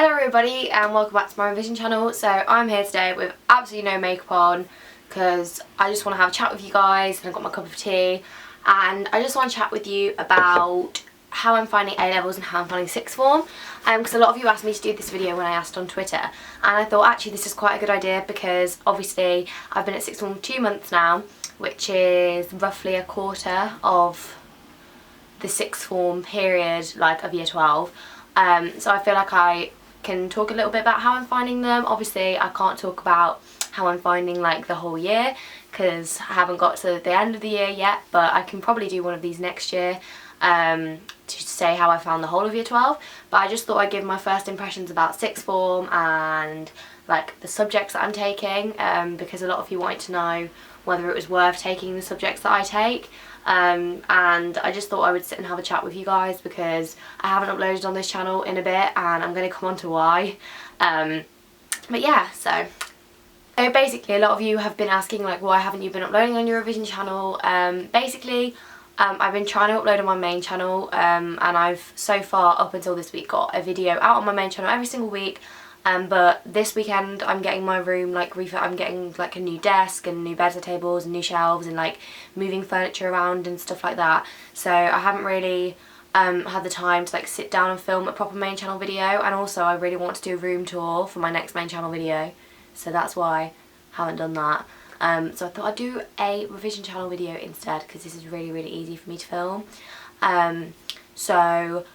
Hello everybody and welcome back to my revision channel. So I'm here today with absolutely no makeup on because I just want to have a chat with you guys, and I've got my cup of tea and I just want to chat with you about how I'm finding A-levels and how I'm finding sixth form, because a lot of you asked me to do this video when I asked on Twitter, and I thought actually this is quite a good idea because obviously I've been at sixth form 2 months now, which is roughly a quarter of the sixth form period of year 12. So I feel like I can talk a little bit about how I'm finding them. Obviously I can't talk about how I'm finding the whole year because I haven't got to the end of the year yet, but I can probably do one of these next year to say how I found the whole of year 12. But I just thought I'd give my first impressions about sixth form and the subjects that I'm taking, because a lot of you wanted to know whether it was worth taking the subjects that I take. And I just thought I would sit and have a chat with you guys because I haven't uploaded on this channel in a bit, and I'm going to come on to why. But yeah, so basically a lot of you have been asking why haven't you been uploading on your revision channel. Basically I've been trying to upload on my main channel, and I've so far up until this week got a video out on my main channel every single week. But this weekend I'm getting my room I'm getting a new desk and new bedside tables and new shelves and moving furniture around and stuff like that. So I haven't really had the time to sit down and film a proper main channel video, and also I really want to do a room tour for my next main channel video, so that's why I haven't done that. So I thought I'd do a revision channel video instead because this is really easy for me to film. So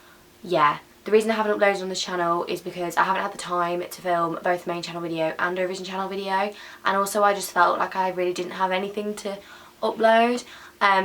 yeah. The reason I haven't uploaded on this channel is because I haven't had the time to film both a main channel video and a revision channel video, and also I just felt like I really didn't have anything to upload.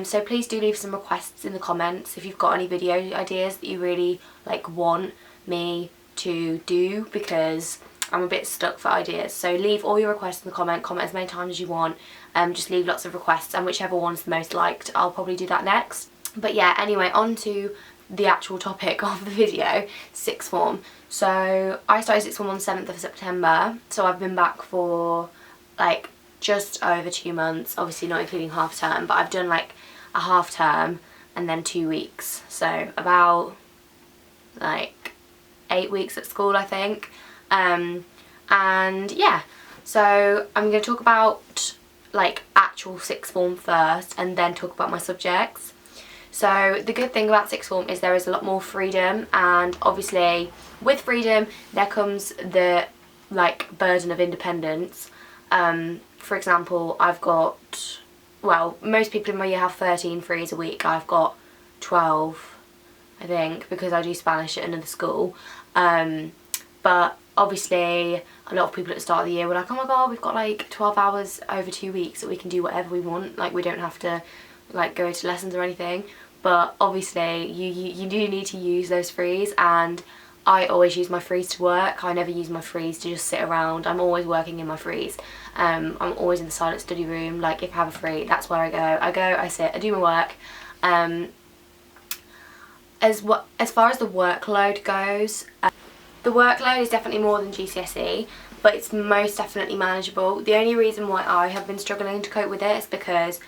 So please do leave some requests in the comments if you've got any video ideas that you really want me to do, because I'm a bit stuck for ideas. So leave all your requests in the comment as many times as you want. Just leave lots of requests, and whichever one's the most liked I'll probably do that next. But yeah, anyway, on to the actual topic of the video, sixth form. So I started sixth form on 7th of September, so I've been back for just over 2 months, obviously not including half term, but I've done a half term and then 2 weeks, so about 8 weeks at school I think. And yeah, so I'm going to talk about actual sixth form first and then talk about my subjects. So the good thing about sixth form is there is a lot more freedom, and obviously with freedom there comes the burden of independence. For example, I've got, well, most people in my year have 13 frees a week. I've got 12 I think because I do Spanish at another school. But obviously a lot of people at the start of the year were like, oh my god, we've got 12 hours over 2 weeks that we can do whatever we want, we don't have to go to lessons or anything. But obviously you do need to use those frees, and I always use my frees to work. I never use my frees to just sit around. I'm always working in my frees. I'm always in the silent study room. If I have a free, that's where I go, I sit, I do my work. As far as the workload goes, the workload is definitely more than GCSE, but it's most definitely manageable. The only reason why I have been struggling to cope with it is because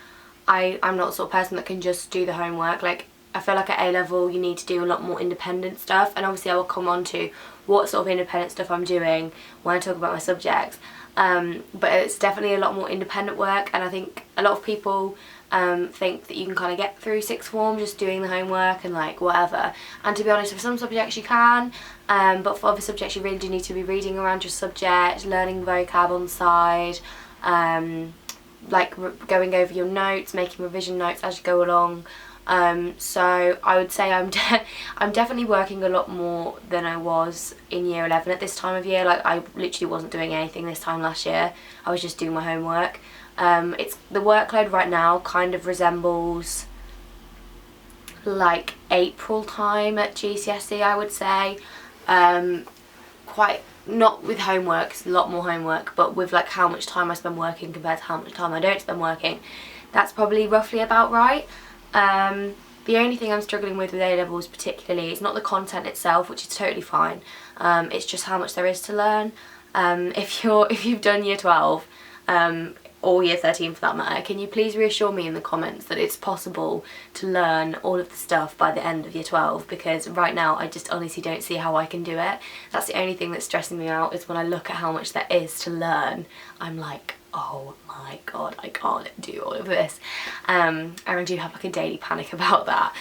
I'm not the sort of person that can just do the homework. I feel like at A-level you need to do a lot more independent stuff, and obviously I will come on to what sort of independent stuff I'm doing when I talk about my subjects. But it's definitely a lot more independent work, and I think a lot of people think that you can kind of get through sixth form just doing the homework and whatever. And to be honest, for some subjects you can, but for other subjects you really do need to be reading around your subject, learning vocab on the side, going over your notes, making revision notes as you go along. So I would say I'm definitely working a lot more than I was in year 11 at this time of year. I literally wasn't doing anything this time last year. I was just doing my homework. It's the workload right now kind of resembles April time at GCSE, I would say. Quite, not with homework, it's a lot more homework, but with how much time I spend working compared to how much time I don't spend working, that's probably roughly about right. The only thing I'm struggling with A-levels particularly is not the content itself, which is totally fine. It's just how much there is to learn. If you've done year 12, or year 13 for that matter, can you please reassure me in the comments that it's possible to learn all of the stuff by the end of year 12, because right now I just honestly don't see how I can do it. That's the only thing that's stressing me out, is when I look at how much there is to learn, I'm like, oh my god, I can't do all of this. And I do have like a daily panic about that.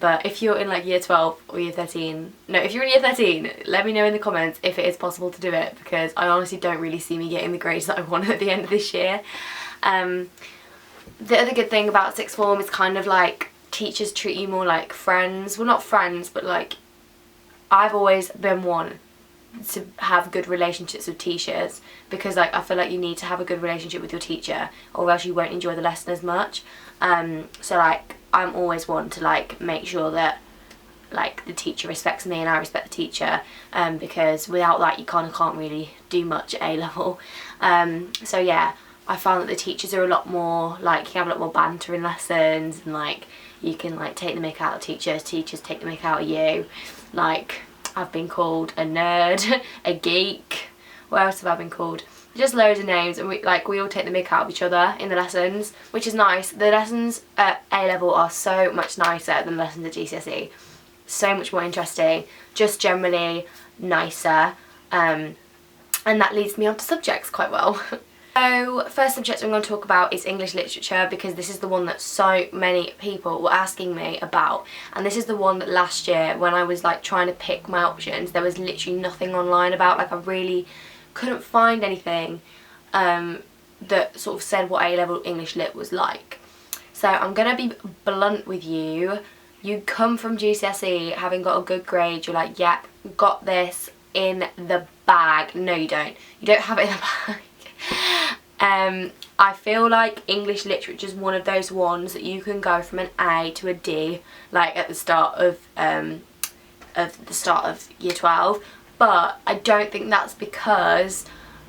But if you're in like year 12 or year 13, no, if you're in year 13, let me know in the comments if it is possible to do it, because I honestly don't really see me getting the grades that I want at the end of this year. The other good thing about sixth form is kind of like teachers treat you more like friends. Well, not friends, but like, I've always been one to have good relationships with teachers, because like I feel like you need to have a good relationship with your teacher or else you won't enjoy the lesson as much. So like I'm always one to like make sure that like the teacher respects me and I respect the teacher, because without that you kind of can't really do much at A level. So yeah, I found that the teachers are a lot more like, you can have a lot more banter in lessons, and like you can like take the mick out of teachers take the mick out of you. Like I've been called a nerd, a geek, what else have I been called? Just loads of names, and we all take the mick out of each other in the lessons, which is nice. The lessons at A level are so much nicer than lessons at GCSE. So much more interesting, just generally nicer, and that leads me on to subjects quite well. So first subject I'm going to talk about is English literature, because this is the one that so many people were asking me about, and this is the one that last year when I was like trying to pick my options, there was literally nothing online about. Like I really couldn't find anything that sort of said what A-level English lit was like. So I'm going to be blunt with you. You come from GCSE having got a good grade, you're like, yep, got this in the bag. No you don't. You don't have it in the bag. I feel like English literature is one of those ones that you can go from an A to a D like at the start of year 12, but I don't think that's because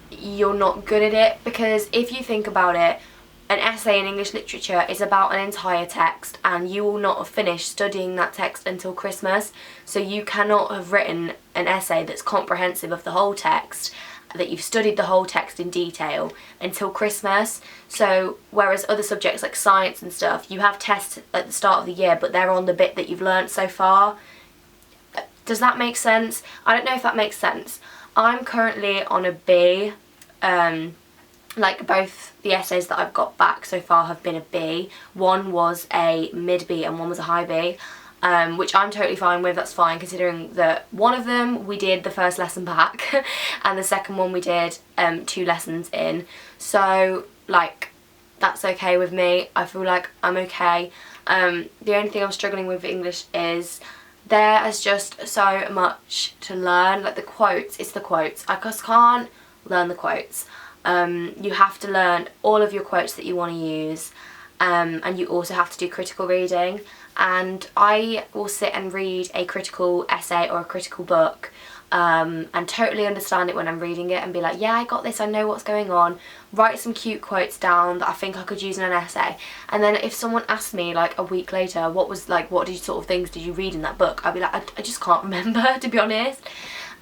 you're not good at it, because if you think about it, an essay in English literature is about an entire text, and you will not have finished studying that text until Christmas, so you cannot have written an essay that's comprehensive of the whole text, that you've studied the whole text in detail until Christmas. So whereas other subjects like science and stuff, you have tests at the start of the year, but they're on the bit that you've learnt so far. Does that make sense? I don't know if that makes sense. I'm currently on a B. Like both the essays that I've got back so far have been a B. One was a mid B and one was a high B. Which I'm totally fine with. That's fine, considering that one of them we did the first lesson back and the second one we did 2 lessons in, so like that's okay with me. I feel like I'm okay. The only thing I'm struggling with English is there is just so much to learn. Like the quotes, it's the quotes. I just can't learn the quotes. You have to learn all of your quotes that you want to use, and you also have to do critical reading. And I will sit and read a critical essay or a critical book and totally understand it when I'm reading it and be like, yeah, I got this, I know what's going on, write some cute quotes down that I think I could use in an essay. And then if someone asked me like a week later what sort of things did you read in that book, I'd be like, I just can't remember, to be honest.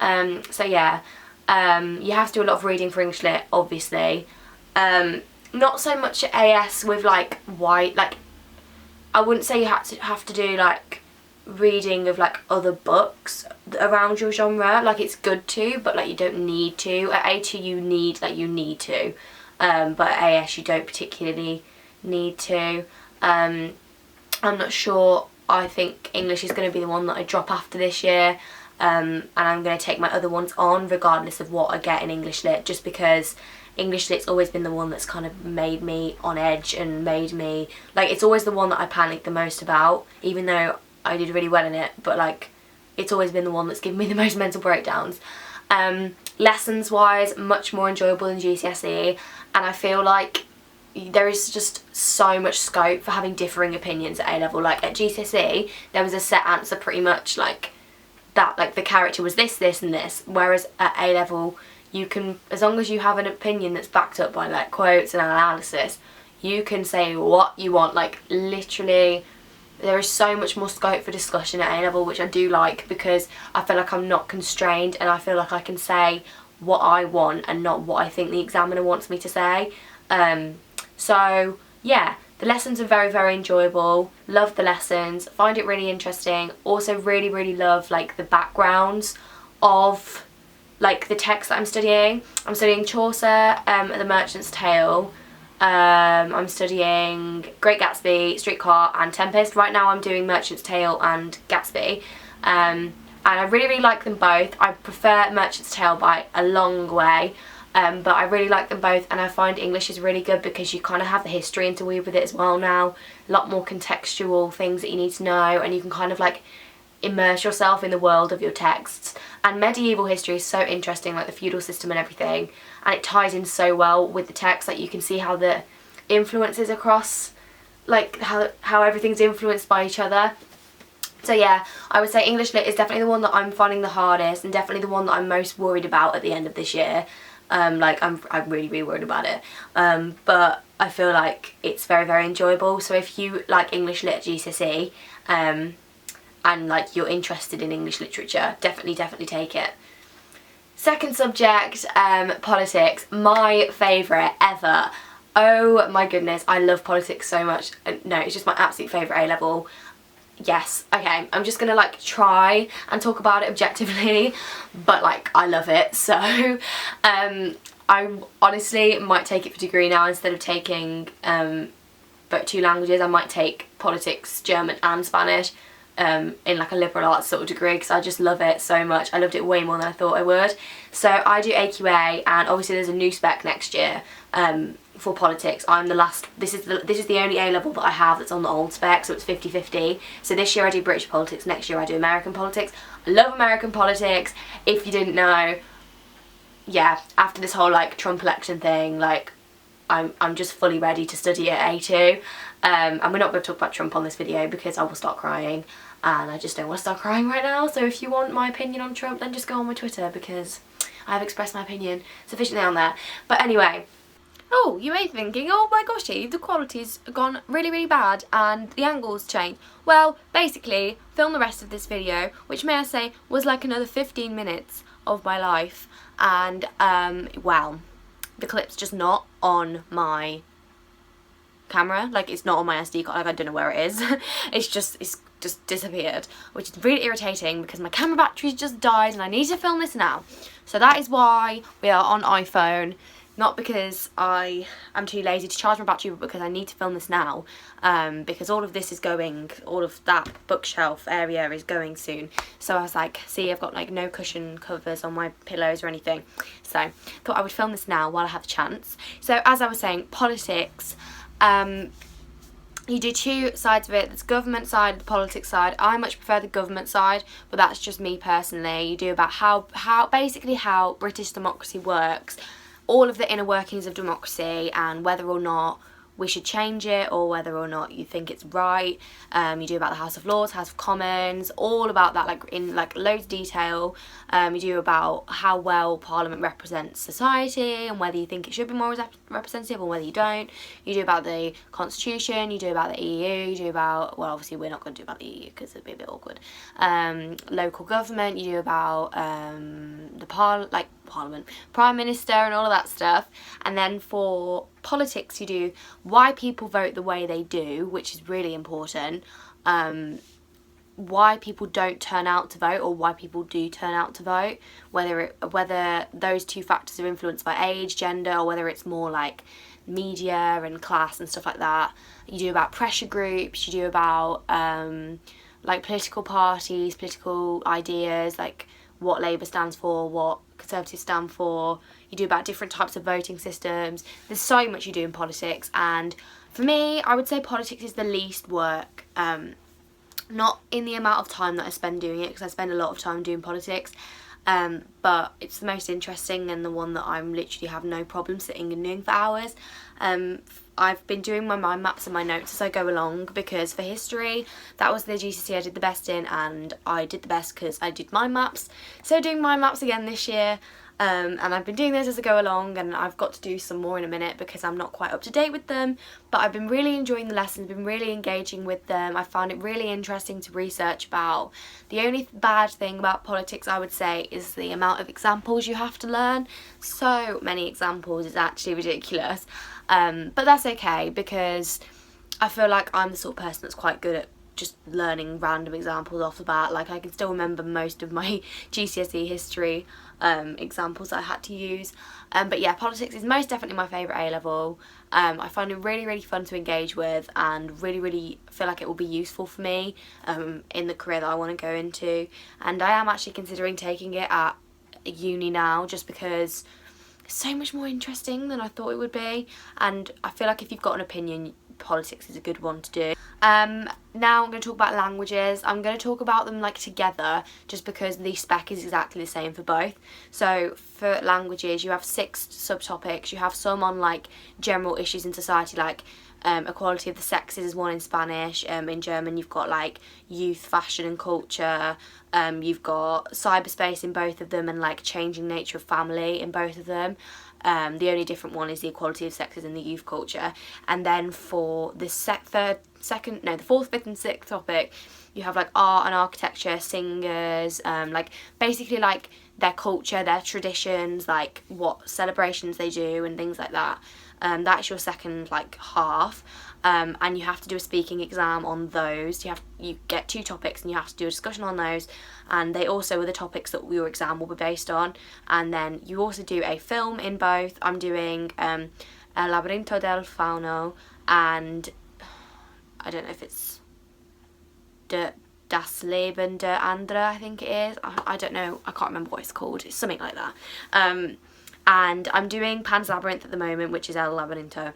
So yeah, you have to do a lot of reading for English lit, obviously. Not so much at AS with like I wouldn't say you have to do like reading of like other books around your genre. Like it's good to, but like you don't need to. At A2 you need to, but at AS you don't particularly need to. I'm not sure. I think English is going to be the one that I drop after this year, and I'm going to take my other ones on regardless of what I get in English lit, just because English lit's always been the one that's kind of made me on edge and made me, like, it's always the one that I panic the most about, even though I did really well in it, but like it's always been the one that's given me the most mental breakdowns. Lessons wise, much more enjoyable than GCSE, and I feel like there is just so much scope for having differing opinions at A level. Like at GCSE there was a set answer pretty much, like that, like the character was this, this and this, whereas at A level you can, as long as you have an opinion that's backed up by like quotes and analysis, you can say what you want. Like literally there is so much more scope for discussion at A level, which I do like, because I feel like I'm not constrained and I feel like I can say what I want and not what I think the examiner wants me to say. So yeah, the lessons are very, very enjoyable. Love the lessons, find it really interesting. Also really, really love like the backgrounds of like the text that I'm studying. I'm studying Chaucer, The Merchant's Tale. I'm studying Great Gatsby, Streetcar and Tempest. Right now I'm doing Merchant's Tale and Gatsby. And I really, really like them both. I prefer Merchant's Tale by a long way. But I really like them both, and I find English is really good because you kind of have the history interweave with it as well now. A lot more contextual things that you need to know, and you can kind of like immerse yourself in the world of your texts. And medieval history is so interesting, like the feudal system and everything, and it ties in so well with the text. Like you can see how the influences across, like how everything's influenced by each other. So yeah, I would say English Lit is definitely the one that I'm finding the hardest, and definitely the one that I'm most worried about at the end of this year. Like I'm really, really worried about it. But I feel like it's very, very enjoyable. So if you like English Lit at GCSE, and like you're interested in English literature, definitely take it. Second subject, politics, my favourite ever. Oh my goodness, I love politics so much. No, it's just my absolute favourite A-level. Yes, okay, I'm just gonna like try and talk about it objectively, but like I love it. So I honestly might take it for degree now instead of taking but 2 languages. I might take politics, German and Spanish in like a liberal arts sort of degree, because I just love it so much. I loved it way more than I thought I would. So I do AQA, and obviously there's a new spec next year for politics. I'm the last, this is the only A-level that I have that's on the old spec, so it's 50-50. So this year I do British politics, next year I do American politics. I love American politics, if you didn't know. Yeah, after this whole like Trump election thing, like I'm just fully ready to study at A2. And we're not going to talk about Trump on this video because I will start crying, and I just don't want to start crying right now. So if you want my opinion on Trump, then just go on my Twitter, because I have expressed my opinion sufficiently on there. But anyway, oh, you may be thinking, oh my gosh, the quality's gone really, really bad and the angle's changed. Well, basically, film the rest of this video, which may I say was like another 15 minutes of my life, and well, the clip's just not on my camera. Like, it's not on my SD card, like I don't know where it is. it's just disappeared, which is really irritating because my camera battery's just died and I need to film this now. So that is why we are on iPhone. Not because I am too lazy to charge my battery, but because I need to film this now, because all of this is going, all of that bookshelf area is going soon. So I was like, see, I've got like no cushion covers on my pillows or anything. So thought I would film this now while I have the chance. So as I was saying, politics, you do 2 sides of it. There's government side and the politics side. I much prefer the government side, but that's just me personally. You do about how basically how British democracy works, all of the inner workings of democracy, and whether or not we should change it or whether or not you think it's right. You do about the House of Lords, House of Commons, all about that, like in like loads of detail. You do about how well Parliament represents society and whether you think it should be more representative or whether you don't. You do about the Constitution, you do about the EU, you do about, well, obviously we're not going to do about the EU because it'd be a bit awkward. Local government, you do about the Parliament, Prime Minister and all of that stuff. And then for politics, you do why people vote the way they do, which is really important. Why people don't turn out to vote or why people do turn out to vote, whether those 2 factors are influenced by age, gender, or whether it's more like media and class and stuff like that. You do about pressure groups, you do about like political parties, political ideas, like what Labour stands for, what Conservatives stand for. You do about different types of voting systems. There's so much you do in politics, and for me, I would say politics is the least work. Not in the amount of time that I spend doing it, because I spend a lot of time doing politics, but it's the most interesting and the one that I'm literally have no problem sitting and doing for hours. I've been doing my mind maps and my notes as I go along, because for history, that was the GCSE I did the best in, and I did the best because I did mind maps. So doing mind maps again this year, and I've been doing this as I go along, and I've got to do some more in a minute because I'm not quite up to date with them, but I've been really enjoying the lessons, been really engaging with them. I found it really interesting to research about. The only bad thing about politics, I would say, is the amount of examples you have to learn. So many examples is actually ridiculous, but that's okay because I feel like I'm the sort of person that's quite good at just learning random examples off the bat. Like, I can still remember most of my GCSE history examples that I had to use, but yeah, politics is most definitely my favourite A level. I find it really, really fun to engage with, and really feel like it will be useful for me in the career that I want to go into. And I am actually considering taking it at uni now, just because it's so much more interesting than I thought it would be, and I feel like if you've got an opinion, politics is a good one to do. Now I'm going to talk about languages. I'm going to talk about them like together, just because the spec is exactly the same for both. So for languages, you have 6 subtopics. You have some on like general issues in society, like equality of the sexes is one in Spanish. In German you've got like youth, fashion and culture. You've got cyberspace in both of them, and like changing nature of family in both of them. The only different one is the equality of sexes in the youth culture. And then for the the 4th, 5th and 6th topic, you have like art and architecture, singers, like basically like their culture, their traditions, like what celebrations they do and things like that. That's your second like half, and you have to do a speaking exam on those. You get 2 topics and you have to do a discussion on those, and they also are the topics that your exam will be based on. And then you also do a film in both. I'm doing El Laberinto del Fauno, and I don't know if it's Das Leben der Andere, I think it is. I don't know, I can't remember what it's called. It's something like that. And I'm doing Pan's Labyrinth at the moment, which is El Laberinto,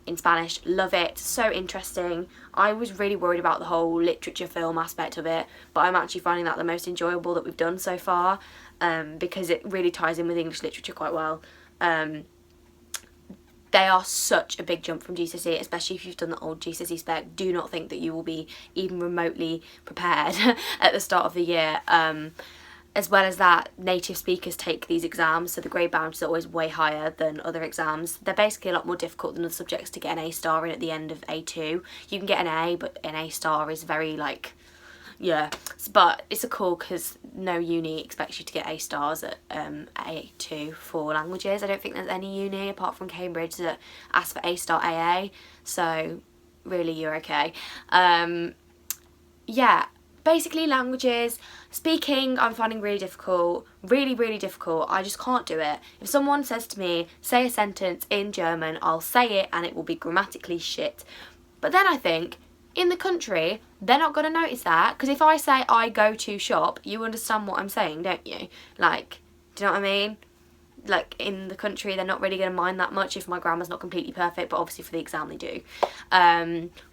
in Spanish. Love it, so interesting. I was really worried about the whole literature film aspect of it, but I'm actually finding that the most enjoyable that we've done so far, because it really ties in with English literature quite well. They are such a big jump from GCSE, especially if you've done the old GCSE spec. Do not think that you will be even remotely prepared at the start of the year. As well as that, native speakers take these exams, so the grade boundaries are always way higher than other exams. They're basically a lot more difficult than other subjects to get an A star in at the end of A2. You can get an A, but an A star is very like, yeah. But it's a cool because no uni expects you to get A stars at A2 for languages. I don't think there's any uni apart from Cambridge that asks for A star AA, so really you're okay. Yeah. Basically languages, speaking I'm finding really difficult, really difficult. I just can't do it. If someone says to me, say a sentence in German, I'll say it and it will be grammatically shit. But then I think, in the country, they're not going to notice that, because if I say I go to shop, you understand what I'm saying, don't you? Like, do you know what I mean? Like, in the country, they're not really going to mind that much if my grammar's not completely perfect, but obviously for the exam they do.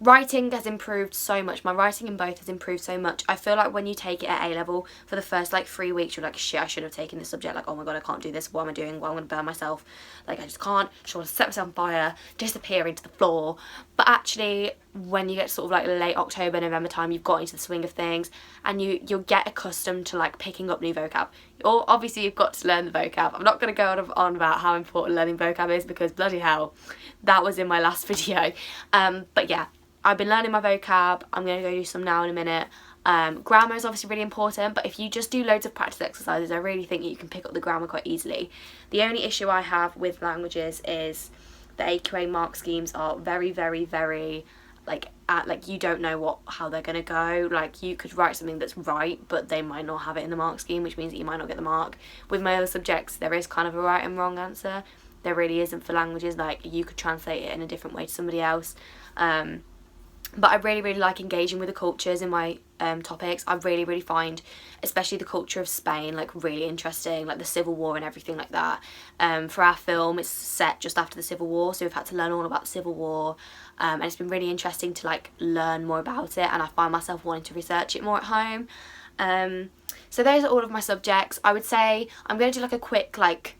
Writing has improved so much. My writing in both has improved so much. I feel like when you take it at A level, for the first like 3 weeks, you're like, shit, I shouldn't have taken this subject. Like, oh my god, I can't do this. What am I doing? Well, I'm going to burn myself. Like, I just can't. I just want to set myself on fire, disappear into the floor. But actually, when you get sort of like late October, November time, you've got into the swing of things, and you'll get accustomed to like picking up new vocab. Or obviously you've got to learn the vocab. I'm not going to go on about how important learning vocab is, because bloody hell, that was in my last video. But yeah, I've been learning my vocab. I'm going to go do some now in a minute. Grammar is obviously really important, but if you just do loads of practice exercises, I really think you can pick up the grammar quite easily. The only issue I have with languages is the AQA mark schemes are very like you don't know how they're gonna go. Like, you could write something that's right, but they might not have it in the mark scheme, which means that you might not get the mark. With my other subjects, there is kind of a right and wrong answer. There really isn't for languages. Like, you could translate it in a different way to somebody else. But I really like engaging with the cultures in my topics. I really find, especially the culture of Spain, like really interesting, like the Civil War and everything like that. For our film, it's set just after the Civil War, so we've had to learn all about the Civil War, and it's been really interesting to like learn more about it, and I find myself wanting to research it more at home. So those are all of my subjects. I would say I'm going to do like a quick like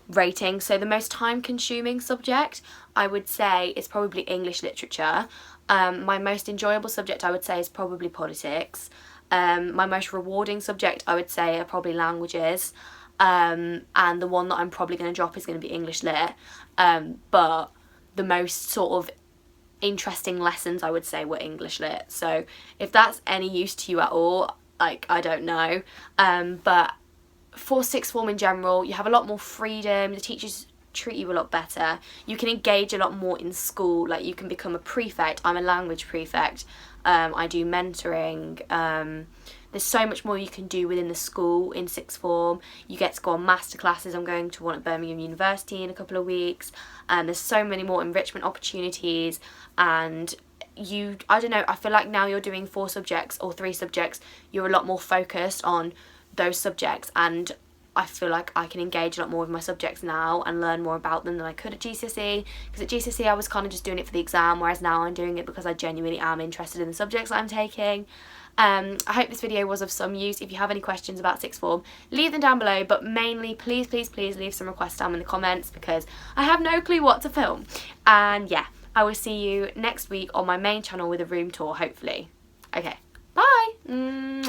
rating. So the most time consuming subject, I would say, is probably English literature. My most enjoyable subject, I would say, is probably politics. My most rewarding subject, I would say, are probably languages. and the one that I'm probably going to drop is going to be English Lit, but the most sort of interesting lessons I would say were English Lit. So if that's any use to you at all, like, I don't know, but for sixth form in general, you have a lot more freedom, the teachers treat you a lot better, you can engage a lot more in school, like you can become a prefect. I'm a language prefect, I do mentoring, there's so much more you can do within the school in sixth form. You get to go on master classes. I'm going to one at Birmingham University in a couple of weeks, and there's so many more enrichment opportunities. And I don't know, I feel like now you're doing 4 subjects or 3 subjects, you're a lot more focused on those subjects, and I feel like I can engage a lot more with my subjects now and learn more about them than I could at GCSE, because at GCSE I was kind of just doing it for the exam, whereas now I'm doing it because I genuinely am interested in the subjects I'm taking. I hope this video was of some use. If you have any questions about sixth form, leave them down below, but mainly please leave some requests down in the comments, because I have no clue what to film. And yeah, I will see you next week on my main channel with a room tour, hopefully. Okay, bye. Mwah.